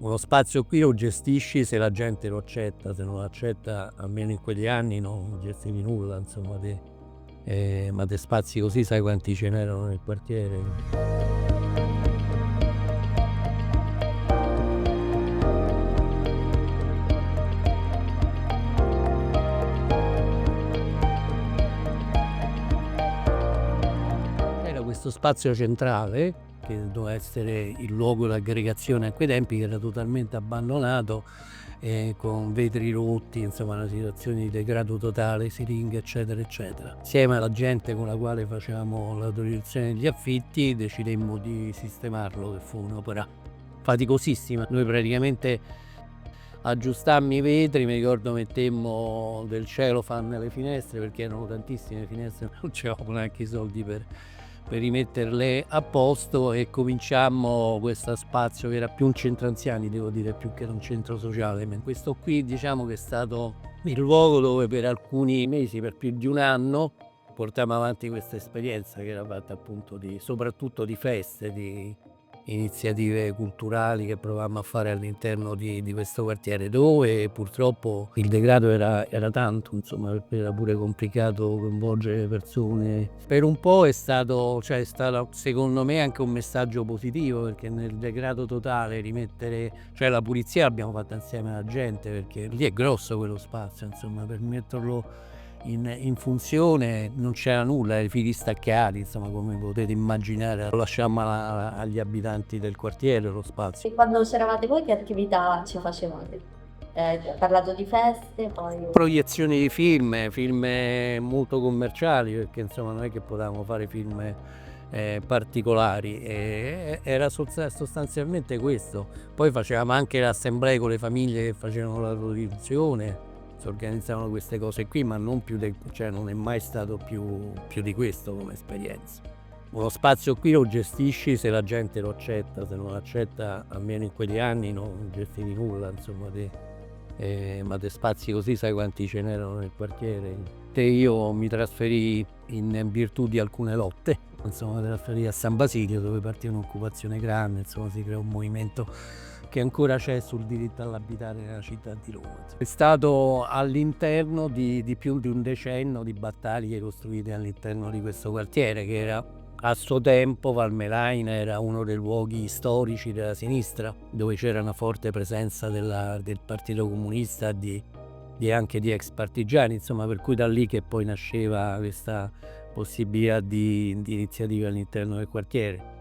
Uno spazio qui lo gestisci se la gente lo accetta, se non lo accetta, almeno in quegli anni non gestivi nulla, insomma, ma de spazi così sai quanti ce n'erano nel quartiere? Era questo spazio centrale, che doveva essere il luogo d'aggregazione a quei tempi, che era totalmente abbandonato, con vetri rotti, insomma una situazione di degrado totale, siringhe, eccetera, eccetera. Insieme alla gente con la quale facevamo l'autorizzazione degli affitti, decidemmo di sistemarlo, che fu un'opera faticosissima. Noi praticamente aggiustammo i vetri, mi ricordo mettemmo del cellophane nelle finestre, perché erano tantissime finestre, non c'avevamo neanche i soldi per rimetterle a posto, e cominciammo questo spazio che era più un centro anziani, devo dire, più che un centro sociale. Ma questo qui diciamo che è stato il luogo dove per alcuni mesi, per più di un anno, portammo avanti questa esperienza, che era fatta appunto soprattutto di feste, di iniziative culturali che provammo a fare all'interno di questo quartiere, dove purtroppo il degrado era tanto, insomma, perché era pure complicato coinvolgere le persone. Per un po' è stato secondo me anche un messaggio positivo, perché nel degrado totale rimettere, cioè la pulizia l'abbiamo fatta insieme alla gente, perché lì è grosso quello spazio, insomma, per metterlo in funzione non c'era nulla, i fili staccati, insomma, come potete immaginare, lo lasciammo agli abitanti del quartiere lo spazio. E quando c'eravate voi che attività ci facevate? Ha parlato di feste, poi Proiezioni di film molto commerciali, perché insomma non è che potevamo fare film particolari, era sostanzialmente questo. Poi facevamo anche le assemblee con le famiglie che facevano la produzione, si organizzavano queste cose qui, ma non più cioè non è mai stato più di questo come esperienza. Uno spazio qui lo gestisci se la gente lo accetta, se non lo accetta, almeno in quegli anni non gestivi nulla, insomma, ma de spazi così sai quanti ce n'erano nel quartiere. E io mi trasferii in virtù di alcune lotte, insomma, mi trasferii a San Basilio, dove partì un'occupazione grande, insomma si creò un movimento che ancora c'è sul diritto all'abitare nella città di Roma. È stato all'interno di più di un decennio di battaglie costruite all'interno di questo quartiere, che era a suo tempo, Valmelaina era uno dei luoghi storici della sinistra, dove c'era una forte presenza del Partito Comunista, anche di ex partigiani, insomma, per cui da lì che poi nasceva questa possibilità di iniziative all'interno del quartiere.